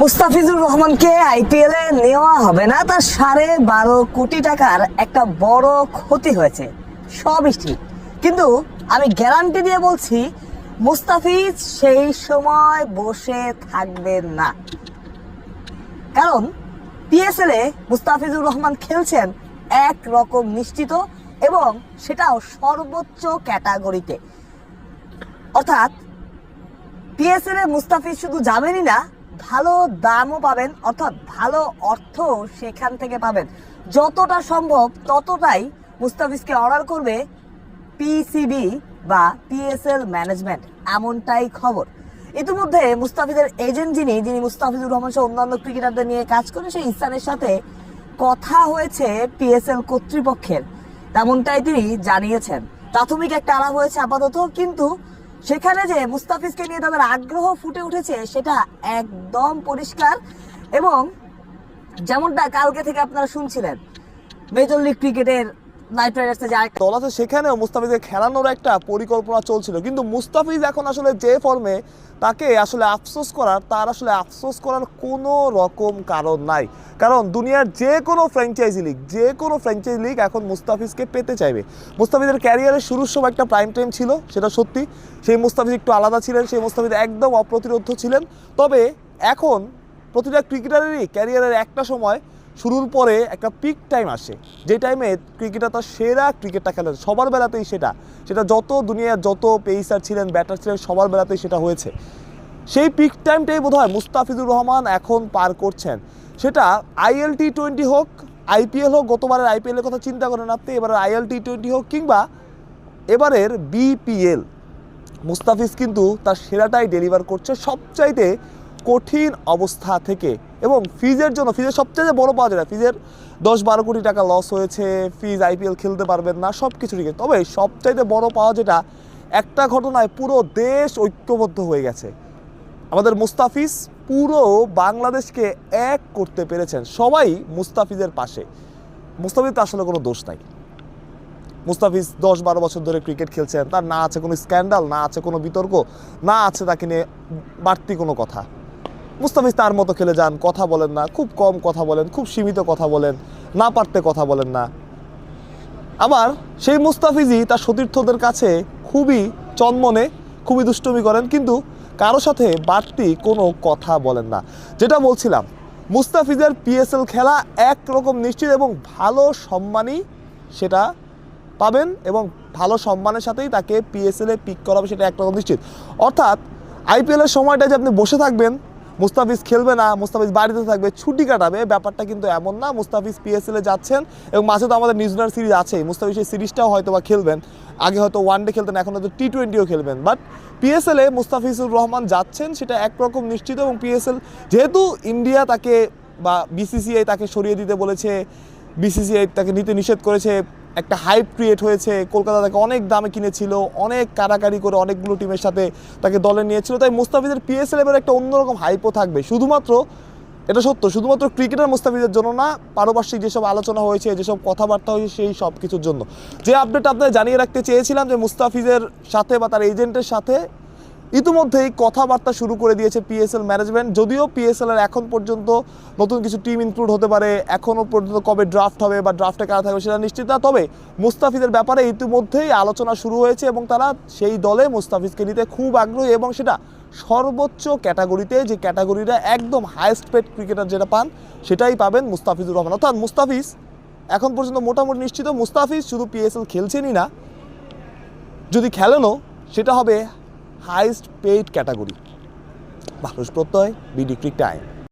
মুস্তাফিজুর রহমানকে আইপিএল এ নেওয়া হবে না, তার 12.5 কোটি টাকার একটা বড় ক্ষতি হয়েছে, সবই ঠিক। কিন্তু আমি গ্যারান্টি দিয়ে বলছি মুস্তাফিজ সেই সময় বসে থাকবেন না, কারণ পিএসএল এ মুস্তাফিজুর রহমান খেলছেন এক রকম নিশ্চিত, এবং সেটাও সর্বোচ্চ ক্যাটাগরিতে। অর্থাৎ পিএসএল এ মুস্তাফিজ শুধু যাবেনই না, ভালো দামও পাবেন, অর্থাৎ ভালো অর্থ সেখান থেকে পাবেন। যতটা সম্ভব ততটাই মুস্তাফিজকে অর্ডার করবে পিসিবি বা পিএসএল ম্যানেজমেন্ট, এমনটাই খবর। ইতিমধ্যে মুস্তাফিজের এজেন্ট যিনি মুস্তাফিজুর রহমান সহ অন্যান্য ক্রিকেটারদের নিয়ে কাজ করেন, সেই ইহসানের সাথে কথা হয়েছে পিএসএল কর্তৃপক্ষের, তেমনটাই তিনি জানিয়েছেন। প্রাথমিক একটা আলাপ হয়েছে আপাতত, কিন্তু সেখানে যে মুস্তাফিজকে নিয়ে তাদের আগ্রহ ফুটে উঠেছে সেটা একদম পরিষ্কার। এবং যেমনটা কালকে থেকে আপনারা শুনছিলেন, মেজর লিগ ক্রিকেটের নাইট রাইডার্সে যে দল আছে সেখানেও মুস্তাফিজকে খেলানোর একটা পরিকল্পনা চলছিল, কিন্তু মুস্তাফিজ এখন আসলে যে ফর্মে, তাকে আসলে আফসোস করার কোনো রকম কারণ নাই। কারণ দুনিয়ার যে কোনো ফ্র্যাঞ্চাইজি লিগ এখন মুস্তাফিজকে পেতে চাইবে। মুস্তাফিজের ক্যারিয়ারের শুরুর সময় একটা প্রাইম টাইম ছিল, সেটা সত্যি। সেই মুস্তাফিজ একটু আলাদা ছিলেন, সেই মুস্তাফিজ একদম অপ্রতিরোধ্য ছিলেন। তবে এখন প্রতিটা ক্রিকেটারেরই ক্যারিয়ারের একটা সময় শুরুর পরে একটা পিক টাইম আসে, যে টাইমে ক্রিকেটার তার সেরা ক্রিকেটটা খেলে, সবার বেলাতেই সেটা যত দুনিয়ার যত পেসার ছিলেন, ব্যাটার ছিলেন, সবার বেলাতেই সেটা হয়েছে। সেই পিক টাইমটাই বোধহয় মুস্তাফিজুর রহমান এখন পার করছেন। সেটা আইএল টি20 হোক, আইপিএল হোক, গতবারের আইপিএলের কথা চিন্তা করেন আপনি, এবারের আইএল টি20 হোক কিংবা এবারের বিপিএল, মুস্তাফিজ কিন্তু তার সেরাটাই ডেলিভার করছে সবচাইতে কঠিন অবস্থা থেকে। এবং ফিজের সবচেয়ে বড় পাওয়া যায়, ফিজের 10-12 কোটি টাকা লস হয়েছে, ফিজ আইপিএল খেলতে পারবেন না, সব কিছু ঠিক আছে। তবে সবচাইতে বড় পাওয়া যেটা, একটা ঘটনায় পুরো দেশ ঐক্যবদ্ধ হয়ে গেছে। আমাদের মুস্তাফিজ পুরো বাংলাদেশকে এক করতে পেরেছেন, সবাই মুস্তাফিজের পাশে। মুস্তাফিজ তো আসলে কোনো দোষ নাই। মুস্তাফিজ 10-12 বছর ধরে ক্রিকেট খেলছেন, তার না আছে কোনো স্ক্যান্ডাল, না আছে কোনো বিতর্ক, না আছে তাকে নিয়ে বাড়তি কোনো কথা। মুস্তাফিজ তার মতো খেলে যান, কথা বলেন না, খুব কম কথা বলেন, খুব সীমিত কথা বলেন, না পারতে কথা বলেন না। আবার সেই মুস্তাফিজই তার সতীর্থদের কাছে খুবই চনমনে, খুবই দুষ্টুমি করেন, কিন্তু কারো সাথে বাড়তি কোনো কথা বলেন না। যেটা বলছিলাম, মুস্তাফিজের পিএসএল খেলা একরকম নিশ্চিত, এবং ভালো সম্মানই সেটা পাবেন, এবং ভালো সম্মানের সাথেই তাকে পিএসএলে পিক করা হবে, সেটা একরকম নিশ্চিত। অর্থাৎ আইপিএলের সময়টা যে আপনি বসে থাকবেন, মুস্তাফিজ খেলবে না, মুস্তাফিজ বাড়িতে থাকবে, ছুটি কাটাবে, ব্যাপারটা কিন্তু এমন না। মুস্তাফিজ পিএসএলে যাচ্ছেন, এবং মাঝে তো আমাদের নিউজিল্যান্ড সিরিজ আছেই, মুস্তাফিজ সেই সিরিজটাও হয়তো বা খেলবেন। আগে হয়তো ওয়ানডে খেলতেন, এখন হয়তো টি20ও খেলবেন, বাট পিএসএলে মুস্তাফিজুর রহমান যাচ্ছেন সেটা একরকম নিশ্চিত। এবং পিএসএল যেহেতু ইন্ডিয়া তাকে বা বিসিসিআই তাকে সরিয়ে দিতে বলেছে, বিসিসিআই তাকে নিতে নিষেধ করেছে, একটা হাইপ ক্রিয়েট হয়েছে, কলকাতা তাকে অনেক দামে কিনেছিল, অনেক কারাকারি করে অনেকগুলো টিমের সাথে তাকে দলে নিয়েছিল, তাই মুস্তাফিজের পিএসএল এবার একটা অন্যরকম হাইপও থাকবে। শুধুমাত্র এটা সত্য, শুধুমাত্র ক্রিকেটার মুস্তাফিজের জন্য না, পারপার্শ্বিক যেসব আলোচনা হয়েছে, যেসব কথাবার্তা হয়েছে, সেই সব কিছুর জন্য। যে আপডেট আপনাদের জানিয়ে রাখতে চেয়েছিলাম, যে মুস্তাফিজের সাথে বা তার এজেন্টের সাথে ইতিমধ্যেই কথাবার্তা শুরু করে দিয়েছে পিএসএল ম্যানেজমেন্ট। যদিও পিএসএল এর এখন পর্যন্ত নতুন কিছু টিম ইনক্লুড হতে পারে, এখনও পর্যন্ত কবে ড্রাফট হবে বা ড্রাফটে কারা থাকবে সেটা নিশ্চিত না। তবে মুস্তাফিজের ব্যাপারে ইতিমধ্যেই আলোচনা শুরু হয়েছে, এবং তারা সেই দলে মুস্তাফিজকে নিতে খুব আগ্রহী, এবং সেটা সর্বোচ্চ ক্যাটাগরিতে, যে ক্যাটাগরিটা একদম হাইয়েস্ট পেড ক্রিকেটার যেটা পান, সেটাই পাবেন মুস্তাফিজুর রহমান। অর্থাৎ মুস্তাফিজ এখন পর্যন্ত মোটামুটি নিশ্চিত। মুস্তাফিজ শুধু পিএসএল খেলছেনই না, যদি খেলেনও সেটা হবে হাইয়েস্ট পেইড ক্যাটাগরি। মানুষ প্রত্যয়, বিডি ক্রিক টাইম।